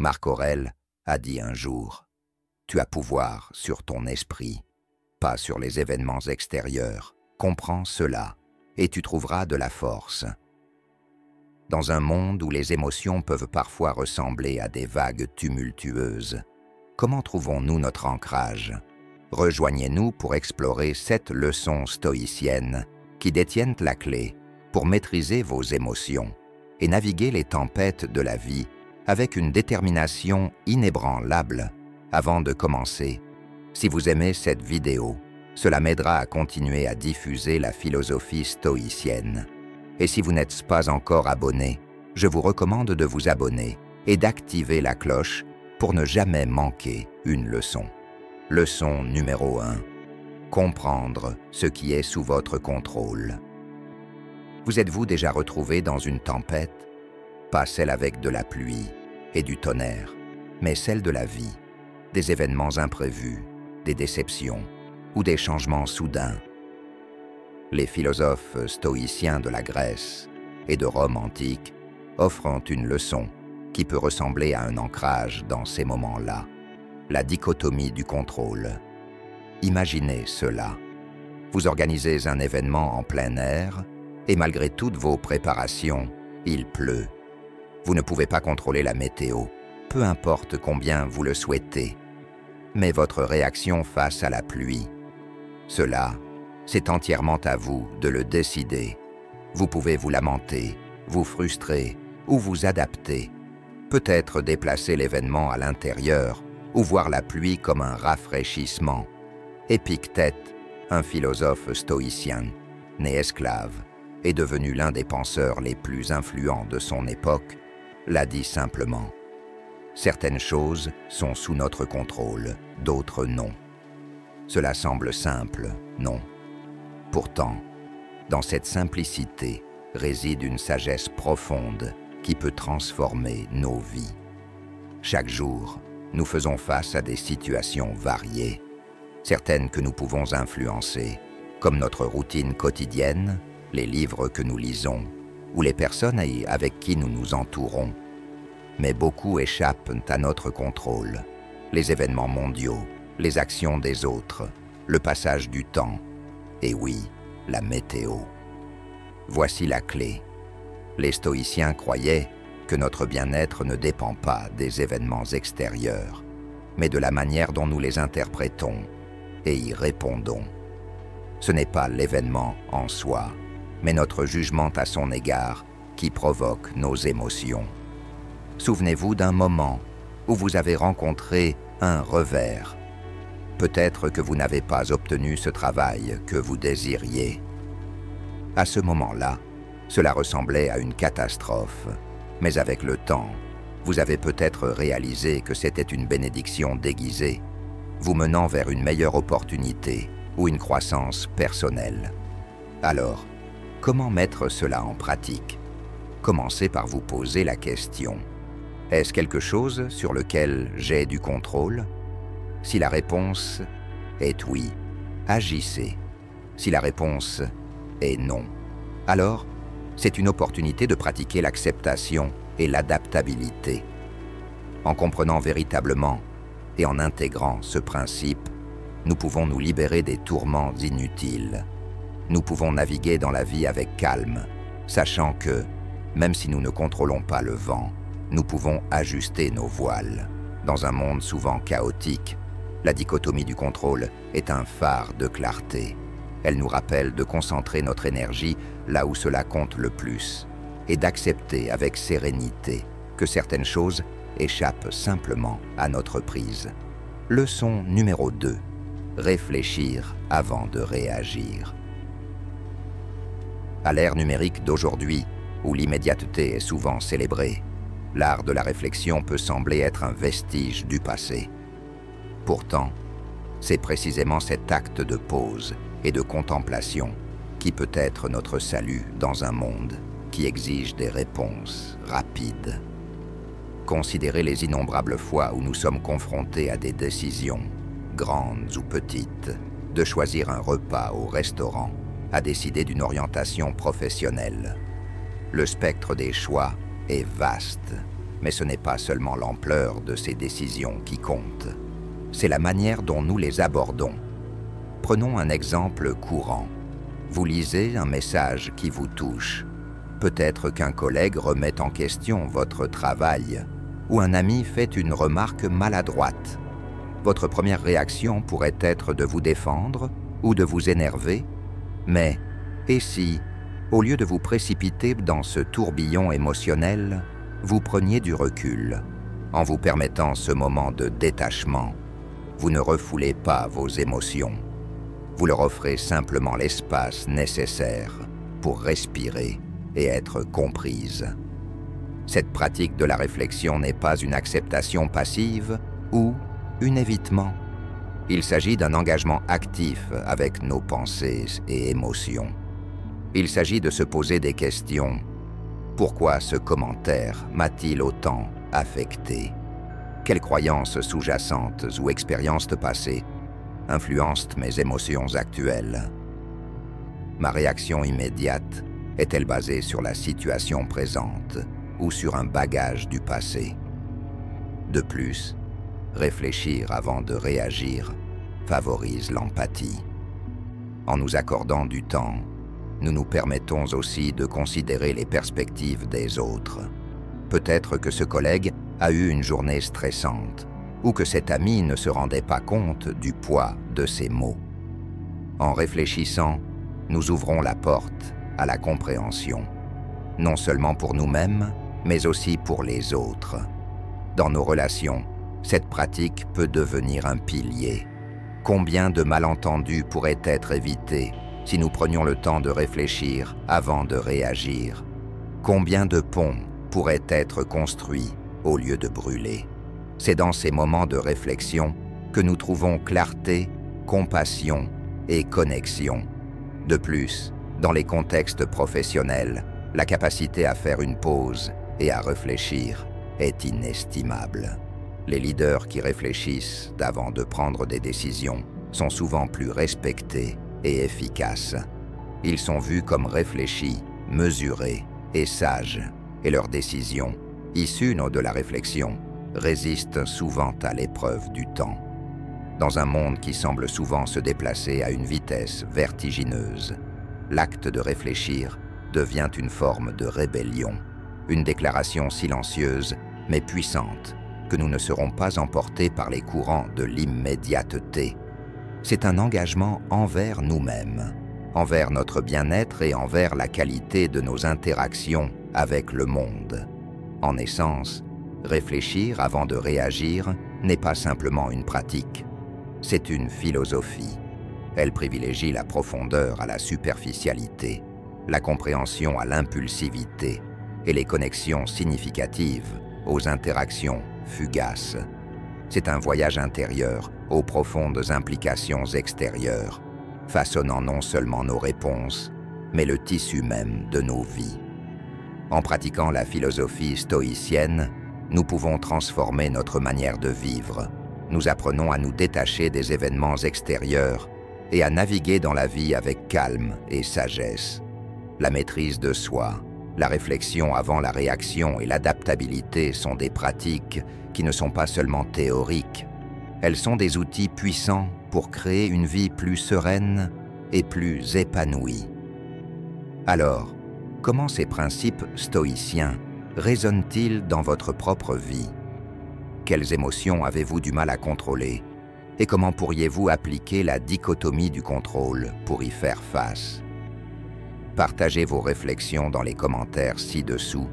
Marc Aurèle a dit un jour, « Tu as pouvoir sur ton esprit, pas sur les événements extérieurs. Comprends cela, et tu trouveras de la force. » Dans un monde où les émotions peuvent parfois ressembler à des vagues tumultueuses, comment trouvons-nous notre ancrage? Rejoignez-nous pour explorer 7 leçons stoïciennes qui détiennent la clé pour maîtriser vos émotions et naviguer les tempêtes de la vie avec une détermination inébranlable. Avant de commencer, si vous aimez cette vidéo, cela m'aidera à continuer à diffuser la philosophie stoïcienne. Et si vous n'êtes pas encore abonné, je vous recommande de vous abonner et d'activer la cloche pour ne jamais manquer une leçon. Leçon numéro 1. Comprendre ce qui est sous votre contrôle. Vous êtes-vous déjà retrouvé dans une tempête? Pas celle avec de la pluie et du tonnerre, mais celle de la vie, des événements imprévus, des déceptions ou des changements soudains. Les philosophes stoïciens de la Grèce et de Rome antique offrent une leçon qui peut ressembler à un ancrage dans ces moments-là, la dichotomie du contrôle. Imaginez cela. Vous organisez un événement en plein air et malgré toutes vos préparations, il pleut. Vous ne pouvez pas contrôler la météo, peu importe combien vous le souhaitez. Mais votre réaction face à la pluie, cela, c'est entièrement à vous de le décider. Vous pouvez vous lamenter, vous frustrer ou vous adapter. Peut-être déplacer l'événement à l'intérieur ou voir la pluie comme un rafraîchissement. Épictète, un philosophe stoïcien, né esclave et devenu l'un des penseurs les plus influents de son époque, l'a dit simplement. Certaines choses sont sous notre contrôle, d'autres non. Cela semble simple, non? Pourtant, dans cette simplicité réside une sagesse profonde qui peut transformer nos vies. Chaque jour, nous faisons face à des situations variées, certaines que nous pouvons influencer, comme notre routine quotidienne, les livres que nous lisons ou les personnes avec qui nous nous entourons. Mais beaucoup échappent à notre contrôle. Les événements mondiaux, les actions des autres, le passage du temps, et oui, la météo. Voici la clé. Les stoïciens croyaient que notre bien-être ne dépend pas des événements extérieurs, mais de la manière dont nous les interprétons et y répondons. Ce n'est pas l'événement en soi, mais notre jugement à son égard qui provoque nos émotions. Souvenez-vous d'un moment où vous avez rencontré un revers. Peut-être que vous n'avez pas obtenu ce travail que vous désiriez. À ce moment-là, cela ressemblait à une catastrophe. Mais avec le temps, vous avez peut-être réalisé que c'était une bénédiction déguisée, vous menant vers une meilleure opportunité ou une croissance personnelle. Alors, comment mettre cela en pratique? Commencez par vous poser la question. Est-ce quelque chose sur lequel j'ai du contrôle? Si la réponse est oui, agissez. Si la réponse est non, alors c'est une opportunité de pratiquer l'acceptation et l'adaptabilité. En comprenant véritablement et en intégrant ce principe, nous pouvons nous libérer des tourments inutiles. Nous pouvons naviguer dans la vie avec calme, sachant que, même si nous ne contrôlons pas le vent, nous pouvons ajuster nos voiles. Dans un monde souvent chaotique, la dichotomie du contrôle est un phare de clarté. Elle nous rappelle de concentrer notre énergie là où cela compte le plus et d'accepter avec sérénité que certaines choses échappent simplement à notre prise. Leçon numéro 2. Réfléchir avant de réagir. À l'ère numérique d'aujourd'hui, où l'immédiateté est souvent célébrée, l'art de la réflexion peut sembler être un vestige du passé. Pourtant, c'est précisément cet acte de pause et de contemplation qui peut être notre salut dans un monde qui exige des réponses rapides. Considérez les innombrables fois où nous sommes confrontés à des décisions, grandes ou petites, de choisir un repas au restaurant, à décider d'une orientation professionnelle. Le spectre des choix est vaste, Mais ce n'est pas seulement l'ampleur de ces décisions qui compte, c'est la manière dont nous les abordons. Prenons un exemple courant. Vous lisez un message qui vous touche. Peut-être qu'un collègue remet en question votre travail ou un ami fait une remarque maladroite. Votre première réaction pourrait être de vous défendre ou de vous énerver, mais et si, au lieu de vous précipiter dans ce tourbillon émotionnel, vous preniez du recul, en vous permettant ce moment de détachement? Vous ne refoulez pas vos émotions. Vous leur offrez simplement l'espace nécessaire pour respirer et être comprise. Cette pratique de la réflexion n'est pas une acceptation passive ou un évitement. Il s'agit d'un engagement actif avec nos pensées et émotions. Il s'agit de se poser des questions. Pourquoi ce commentaire m'a-t-il autant affecté? Quelles croyances sous-jacentes ou expériences passées influencent mes émotions actuelles? Ma réaction immédiate est-elle basée sur la situation présente ou sur un bagage du passé? De plus, réfléchir avant de réagir favorise l'empathie. En nous accordant du temps, nous nous permettons aussi de considérer les perspectives des autres. Peut-être que ce collègue a eu une journée stressante ou que cet ami ne se rendait pas compte du poids de ses mots. En réfléchissant, nous ouvrons la porte à la compréhension, non seulement pour nous-mêmes, mais aussi pour les autres. Dans nos relations, cette pratique peut devenir un pilier. Combien de malentendus pourraient être évités si nous prenions le temps de réfléchir avant de réagir? Combien de ponts pourraient être construits au lieu de brûler? C'est dans ces moments de réflexion que nous trouvons clarté, compassion et connexion. De plus, dans les contextes professionnels, la capacité à faire une pause et à réfléchir est inestimable. Les leaders qui réfléchissent avant de prendre des décisions sont souvent plus respectés et efficaces. Ils sont vus comme réfléchis, mesurés et sages, et leurs décisions, issues de la réflexion, résistent souvent à l'épreuve du temps. Dans un monde qui semble souvent se déplacer à une vitesse vertigineuse, l'acte de réfléchir devient une forme de rébellion, une déclaration silencieuse mais puissante que nous ne serons pas emportés par les courants de l'immédiateté. C'est un engagement envers nous-mêmes, envers notre bien-être et envers la qualité de nos interactions avec le monde. En essence, réfléchir avant de réagir n'est pas simplement une pratique, c'est une philosophie. Elle privilégie la profondeur à la superficialité, la compréhension à l'impulsivité et les connexions significatives aux interactions fugaces. C'est un voyage intérieur aux profondes implications extérieures, façonnant non seulement nos réponses, mais le tissu même de nos vies. En pratiquant la philosophie stoïcienne, nous pouvons transformer notre manière de vivre. Nous apprenons à nous détacher des événements extérieurs et à naviguer dans la vie avec calme et sagesse. La maîtrise de soi, la réflexion avant la réaction et l'adaptabilité sont des pratiques qui ne sont pas seulement théoriques. Elles sont des outils puissants pour créer une vie plus sereine et plus épanouie. Alors, comment ces principes stoïciens résonnent-ils dans votre propre vie? Quelles émotions avez-vous du mal à contrôler? Et comment pourriez-vous appliquer la dichotomie du contrôle pour y faire face? Partagez vos réflexions dans les commentaires ci-dessous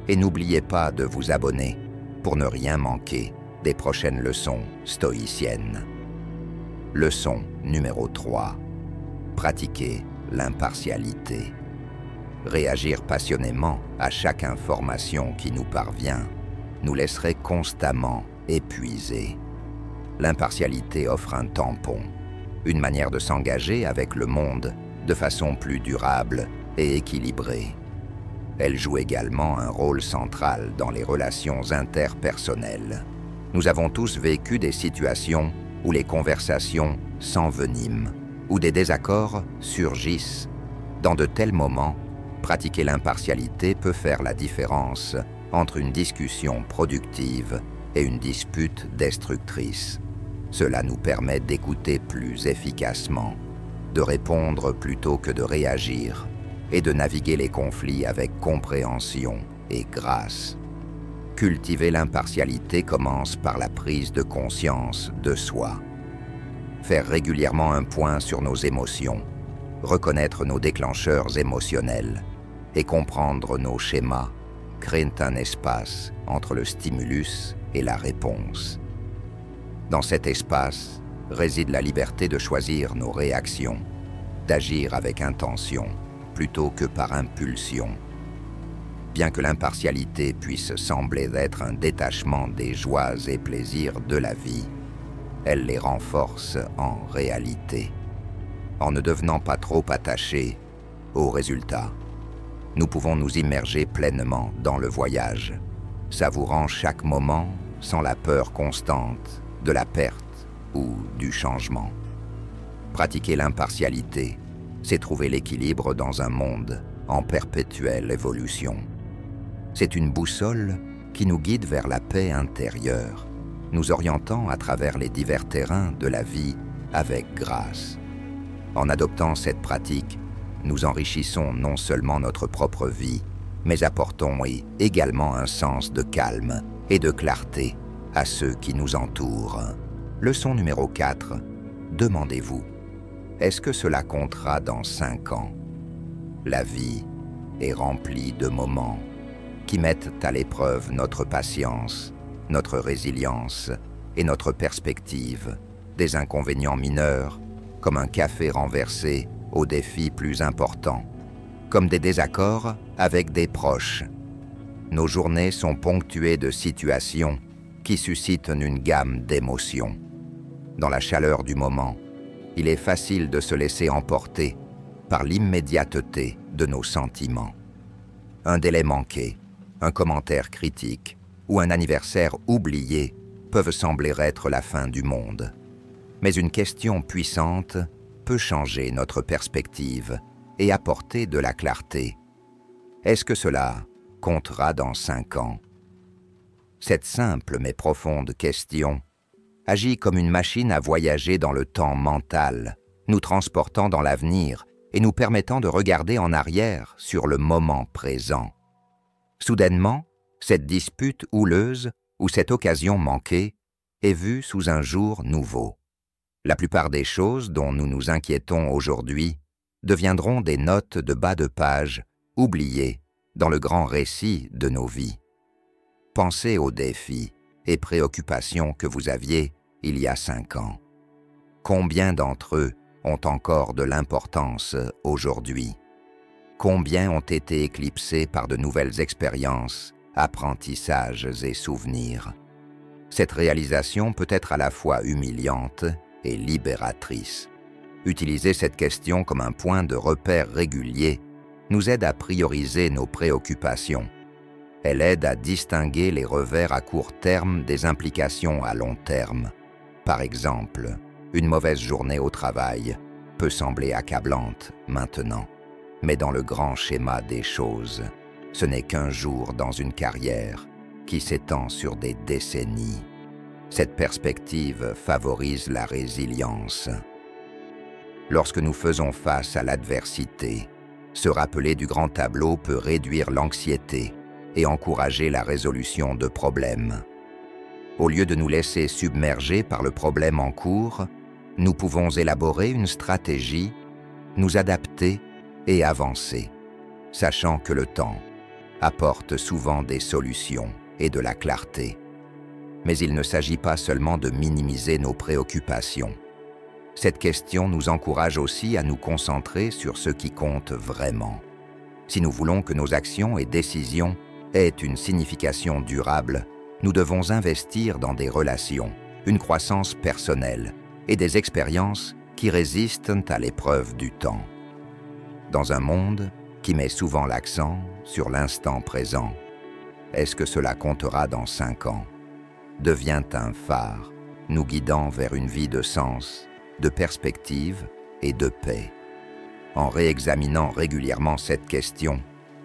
et n'oubliez pas de vous abonner pour ne rien manquer des prochaines leçons stoïciennes. Leçon numéro 3. Pratiquez l'impartialité. Réagir passionnément à chaque information qui nous parvient nous laisserait constamment épuisés. L'impartialité offre un tampon, une manière de s'engager avec le monde de façon plus durable et équilibrée. Elle joue également un rôle central dans les relations interpersonnelles. Nous avons tous vécu des situations où les conversations s'enveniment, où des désaccords surgissent. Dans de tels moments, pratiquer l'impartialité peut faire la différence entre une discussion productive et une dispute destructrice. Cela nous permet d'écouter plus efficacement, de répondre plutôt que de réagir, et de naviguer les conflits avec compréhension et grâce. Cultiver l'impartialité commence par la prise de conscience de soi. Faire régulièrement un point sur nos émotions, reconnaître nos déclencheurs émotionnels et comprendre nos schémas créent un espace entre le stimulus et la réponse. Dans cet espace réside la liberté de choisir nos réactions, d'agir avec intention plutôt que par impulsion. Bien que l'impartialité puisse sembler être un détachement des joies et plaisirs de la vie, elle les renforce en réalité. En ne devenant pas trop attachés aux résultats, nous pouvons nous immerger pleinement dans le voyage, savourant chaque moment sans la peur constante de la perte ou du changement. Pratiquer l'impartialité, c'est trouver l'équilibre dans un monde en perpétuelle évolution. C'est une boussole qui nous guide vers la paix intérieure, nous orientant à travers les divers terrains de la vie avec grâce. En adoptant cette pratique, nous enrichissons non seulement notre propre vie, mais apportons également un sens de calme et de clarté à ceux qui nous entourent. Leçon numéro 4. Demandez-vous, est-ce que cela comptera dans 5 ans? La vie est remplie de moments qui mettent à l'épreuve notre patience, notre résilience et notre perspective, des inconvénients mineurs, comme un café renversé aux défis plus importants, comme des désaccords avec des proches. Nos journées sont ponctuées de situations qui suscitent une gamme d'émotions. Dans la chaleur du moment, il est facile de se laisser emporter par l'immédiateté de nos sentiments. Un délai manqué, un commentaire critique ou un anniversaire oublié peuvent sembler être la fin du monde. Mais une question puissante peut changer notre perspective et apporter de la clarté. Est-ce que cela comptera dans 5 ans? Cette simple mais profonde question agit comme une machine à voyager dans le temps mental, nous transportant dans l'avenir et nous permettant de regarder en arrière sur le moment présent. Soudainement, cette dispute houleuse ou cette occasion manquée est vue sous un jour nouveau. La plupart des choses dont nous nous inquiétons aujourd'hui deviendront des notes de bas de page oubliées dans le grand récit de nos vies. Pensez aux défis et préoccupations que vous aviez il y a 5 ans. Combien d'entre eux ont encore de l'importance aujourd'hui? Combien ont été éclipsés par de nouvelles expériences, apprentissages et souvenirs? Cette réalisation peut être à la fois humiliante et libératrice. Utiliser cette question comme un point de repère régulier nous aide à prioriser nos préoccupations. Elle aide à distinguer les revers à court terme des implications à long terme. Par exemple, une mauvaise journée au travail peut sembler accablante maintenant, mais dans le grand schéma des choses, ce n'est qu'un jour dans une carrière qui s'étend sur des décennies. Cette perspective favorise la résilience. Lorsque nous faisons face à l'adversité, se rappeler du grand tableau peut réduire l'anxiété et encourager la résolution de problèmes. Au lieu de nous laisser submerger par le problème en cours, nous pouvons élaborer une stratégie, nous adapter et avancer, sachant que le temps apporte souvent des solutions et de la clarté. Mais il ne s'agit pas seulement de minimiser nos préoccupations. Cette question nous encourage aussi à nous concentrer sur ce qui compte vraiment. Si nous voulons que nos actions et décisions aient une signification durable, nous devons investir dans des relations, une croissance personnelle et des expériences qui résistent à l'épreuve du temps. Dans un monde qui met souvent l'accent sur l'instant présent, est-ce que cela comptera dans 5 ans? Devient un phare, nous guidant vers une vie de sens, de perspective et de paix. En réexaminant régulièrement cette question,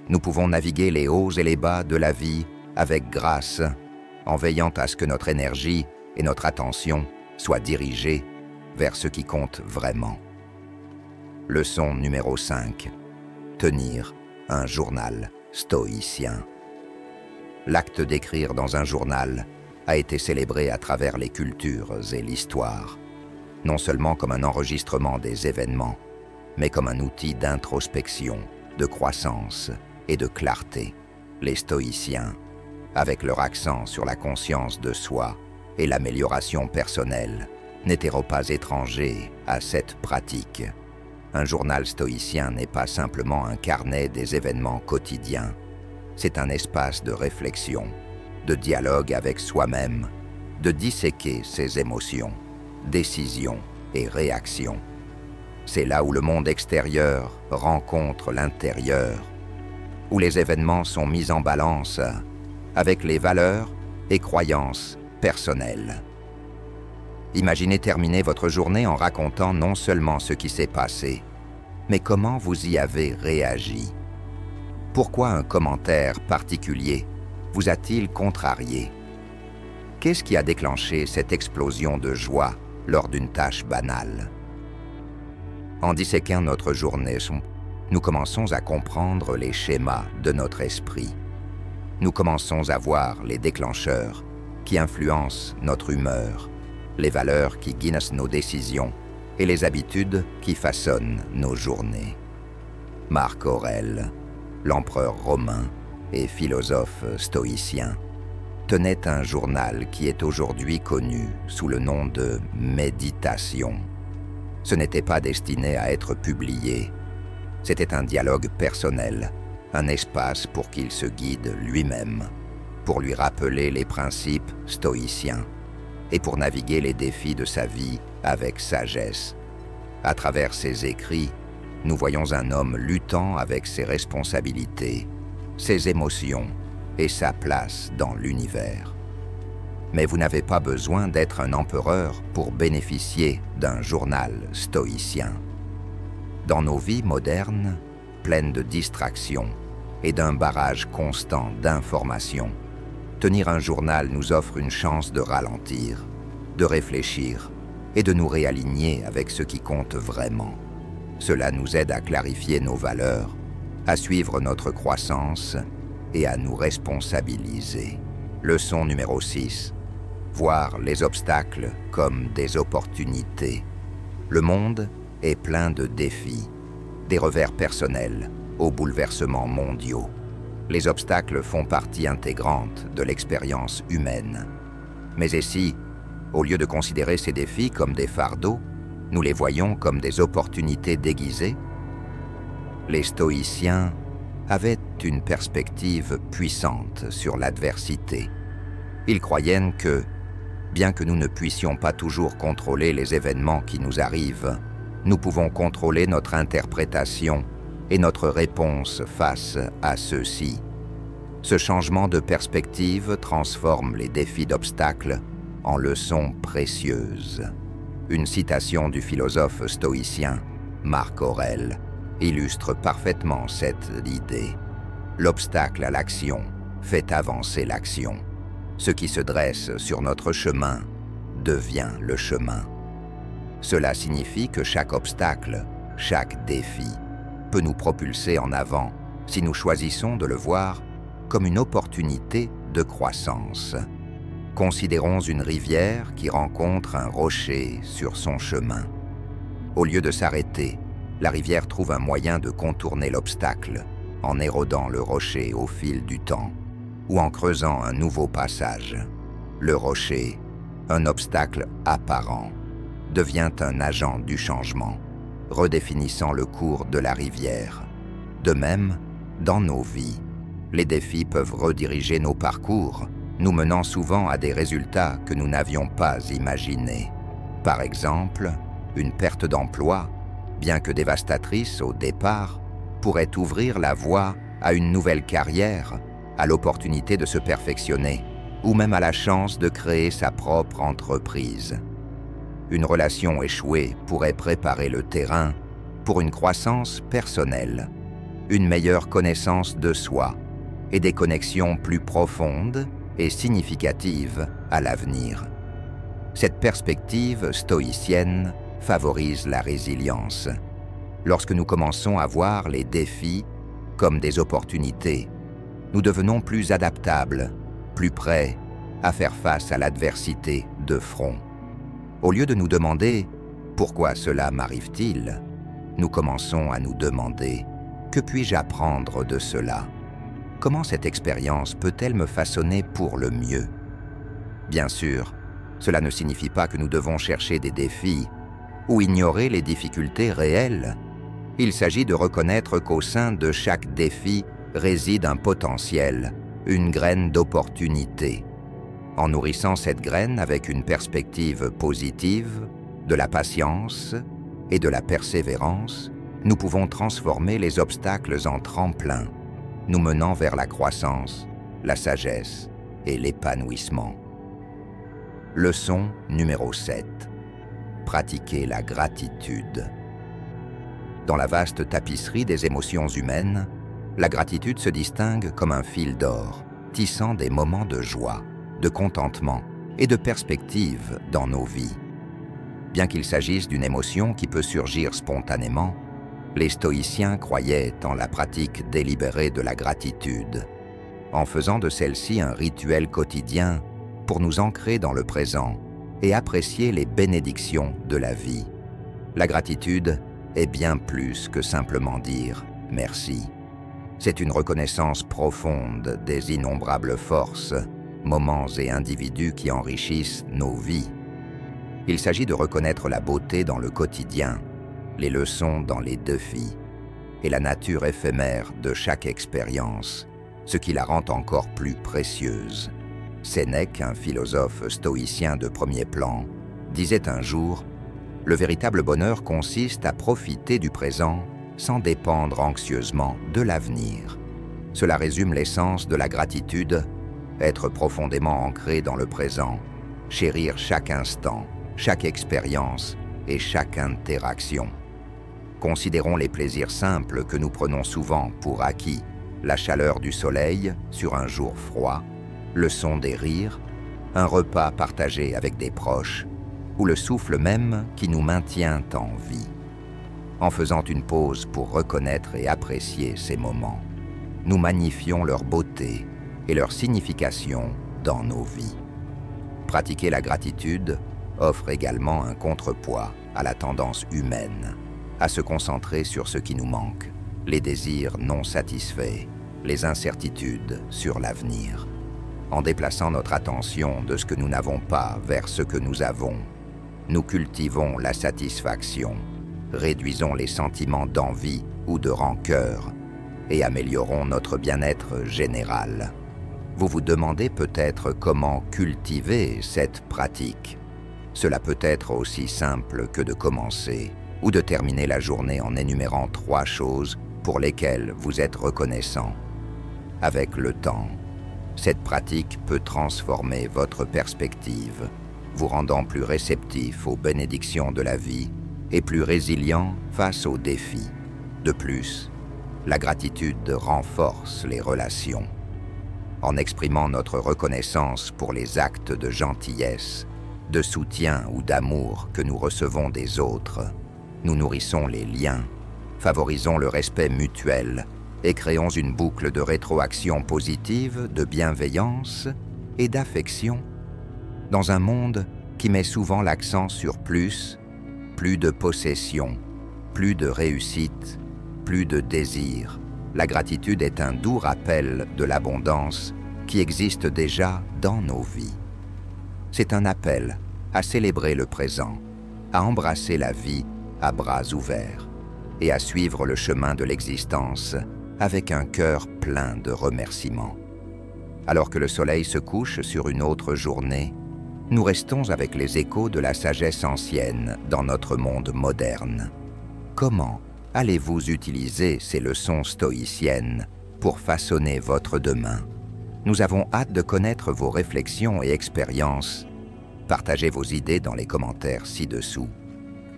nous pouvons naviguer les hauts et les bas de la vie avec grâce, en veillant à ce que notre énergie et notre attention soient dirigées vers ce qui compte vraiment. Leçon numéro 5. Tenir un journal stoïcien. L'acte d'écrire dans un journal a été célébré à travers les cultures et l'histoire, non seulement comme un enregistrement des événements, mais comme un outil d'introspection, de croissance et de clarté. Les stoïciens, avec leur accent sur la conscience de soi et l'amélioration personnelle, n'étaient pas étrangers à cette pratique. Un journal stoïcien n'est pas simplement un carnet des événements quotidiens, c'est un espace de réflexion, de dialogue avec soi-même, de disséquer ses émotions, décisions et réactions. C'est là où le monde extérieur rencontre l'intérieur, où les événements sont mis en balance avec les valeurs et croyances personnelles. Imaginez terminer votre journée en racontant non seulement ce qui s'est passé, mais comment vous y avez réagi. Pourquoi un commentaire particulier vous a-t-il contrarié? Qu'est-ce qui a déclenché cette explosion de joie lors d'une tâche banale? En disséquant notre journée, nous commençons à comprendre les schémas de notre esprit. Nous commençons à voir les déclencheurs qui influencent notre humeur, les valeurs qui guident nos décisions et les habitudes qui façonnent nos journées. Marc Aurèle, l'empereur romain et philosophe stoïcien, tenait un journal qui est aujourd'hui connu sous le nom de Méditation. Ce n'était pas destiné à être publié, c'était un dialogue personnel, un espace pour qu'il se guide lui-même, pour lui rappeler les principes stoïciens et pour naviguer les défis de sa vie avec sagesse. À travers ses écrits, nous voyons un homme luttant avec ses responsabilités, ses émotions et sa place dans l'univers. Mais vous n'avez pas besoin d'être un empereur pour bénéficier d'un journal stoïcien. Dans nos vies modernes, pleines de distractions et d'un barrage constant d'informations, tenir un journal nous offre une chance de ralentir, de réfléchir et de nous réaligner avec ce qui compte vraiment. Cela nous aide à clarifier nos valeurs, à suivre notre croissance et à nous responsabiliser. Leçon numéro 6. Voir les obstacles comme des opportunités. Le monde est plein de défis, des revers personnels aux bouleversements mondiaux. Les obstacles font partie intégrante de l'expérience humaine. Mais et si, au lieu de considérer ces défis comme des fardeaux, nous les voyons comme des opportunités déguisées? Les stoïciens avaient une perspective puissante sur l'adversité. Ils croyaient que, bien que nous ne puissions pas toujours contrôler les événements qui nous arrivent, nous pouvons contrôler notre interprétation et notre réponse face à ceux-ci. Ce changement de perspective transforme les défis d'obstacles en leçons précieuses. Une citation du philosophe stoïcien Marc Aurèle illustre parfaitement cette idée. L'obstacle à l'action fait avancer l'action. Ce qui se dresse sur notre chemin devient le chemin. Cela signifie que chaque obstacle, chaque défi, peut nous propulser en avant si nous choisissons de le voir comme une opportunité de croissance. Considérons une rivière qui rencontre un rocher sur son chemin. Au lieu de s'arrêter, la rivière trouve un moyen de contourner l'obstacle en érodant le rocher au fil du temps ou en creusant un nouveau passage. Le rocher, un obstacle apparent, devient un agent du changement, redéfinissant le cours de la rivière. De même, dans nos vies, les défis peuvent rediriger nos parcours, nous menant souvent à des résultats que nous n'avions pas imaginés. Par exemple, une perte d'emploi, bien que dévastatrice au départ, pourrait ouvrir la voie à une nouvelle carrière, à l'opportunité de se perfectionner, ou même à la chance de créer sa propre entreprise. Une relation échouée pourrait préparer le terrain pour une croissance personnelle, une meilleure connaissance de soi et des connexions plus profondes et significatives à l'avenir. Cette perspective stoïcienne favorise la résilience. Lorsque nous commençons à voir les défis comme des opportunités, nous devenons plus adaptables, plus prêts à faire face à l'adversité de front. Au lieu de nous demander « Pourquoi cela m'arrive-t-il ?», nous commençons à nous demander « Que puis-je apprendre de cela ? Comment cette expérience peut-elle me façonner pour le mieux ?» Bien sûr, cela ne signifie pas que nous devons chercher des défis ou ignorer les difficultés réelles. Il s'agit de reconnaître qu'au sein de chaque défi réside un potentiel, une graine d'opportunité. En nourrissant cette graine avec une perspective positive, de la patience et de la persévérance, nous pouvons transformer les obstacles en tremplins, nous menant vers la croissance, la sagesse et l'épanouissement. Leçon numéro 7. Pratiquer la gratitude. Dans la vaste tapisserie des émotions humaines, la gratitude se distingue comme un fil d'or, tissant des moments de joie, de contentement et de perspective dans nos vies. Bien qu'il s'agisse d'une émotion qui peut surgir spontanément, les stoïciens croyaient en la pratique délibérée de la gratitude, en faisant de celle-ci un rituel quotidien pour nous ancrer dans le présent et apprécier les bénédictions de la vie. La gratitude est bien plus que simplement dire « merci ». C'est une reconnaissance profonde des innombrables forces, moments et individus qui enrichissent nos vies. Il s'agit de reconnaître la beauté dans le quotidien, les leçons dans les défis et la nature éphémère de chaque expérience, ce qui la rend encore plus précieuse. Sénèque, un philosophe stoïcien de premier plan, disait un jour « Le véritable bonheur consiste à profiter du présent sans dépendre anxieusement de l'avenir. » Cela résume l'essence de la gratitude, être profondément ancré dans le présent, chérir chaque instant, chaque expérience et chaque interaction. Considérons les plaisirs simples que nous prenons souvent pour acquis, la chaleur du soleil sur un jour froid, le son des rires, un repas partagé avec des proches, ou le souffle même qui nous maintient en vie. En faisant une pause pour reconnaître et apprécier ces moments, nous magnifions leur beauté et leur signification dans nos vies. Pratiquer la gratitude offre également un contrepoids à la tendance humaine, à se concentrer sur ce qui nous manque, les désirs non satisfaits, les incertitudes sur l'avenir. En déplaçant notre attention de ce que nous n'avons pas vers ce que nous avons, nous cultivons la satisfaction, réduisons les sentiments d'envie ou de rancœur et améliorons notre bien-être général. Vous vous demandez peut-être comment cultiver cette pratique. Cela peut être aussi simple que de commencer ou de terminer la journée en énumérant 3 choses pour lesquelles vous êtes reconnaissant. Avec le temps, cette pratique peut transformer votre perspective, vous rendant plus réceptif aux bénédictions de la vie et plus résilient face aux défis. De plus, la gratitude renforce les relations. En exprimant notre reconnaissance pour les actes de gentillesse, de soutien ou d'amour que nous recevons des autres, nous nourrissons les liens, favorisons le respect mutuel et créons une boucle de rétroaction positive, de bienveillance et d'affection. Dans un monde qui met souvent l'accent sur plus de possession, plus de réussite, plus de désir, la gratitude est un doux rappel de l'abondance qui existe déjà dans nos vies. C'est un appel à célébrer le présent, à embrasser la vie à bras ouverts et à suivre le chemin de l'existence avec un cœur plein de remerciements. Alors que le soleil se couche sur une autre journée, nous restons avec les échos de la sagesse ancienne dans notre monde moderne. Comment allez-vous utiliser ces leçons stoïciennes pour façonner votre demain? Nous avons hâte de connaître vos réflexions et expériences. Partagez vos idées dans les commentaires ci-dessous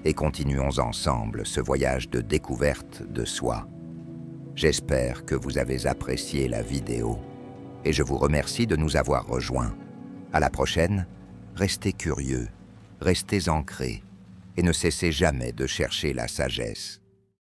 et continuons ensemble ce voyage de découverte de soi. J'espère que vous avez apprécié la vidéo et je vous remercie de nous avoir rejoints. À la prochaine, restez curieux, restez ancrés et ne cessez jamais de chercher la sagesse.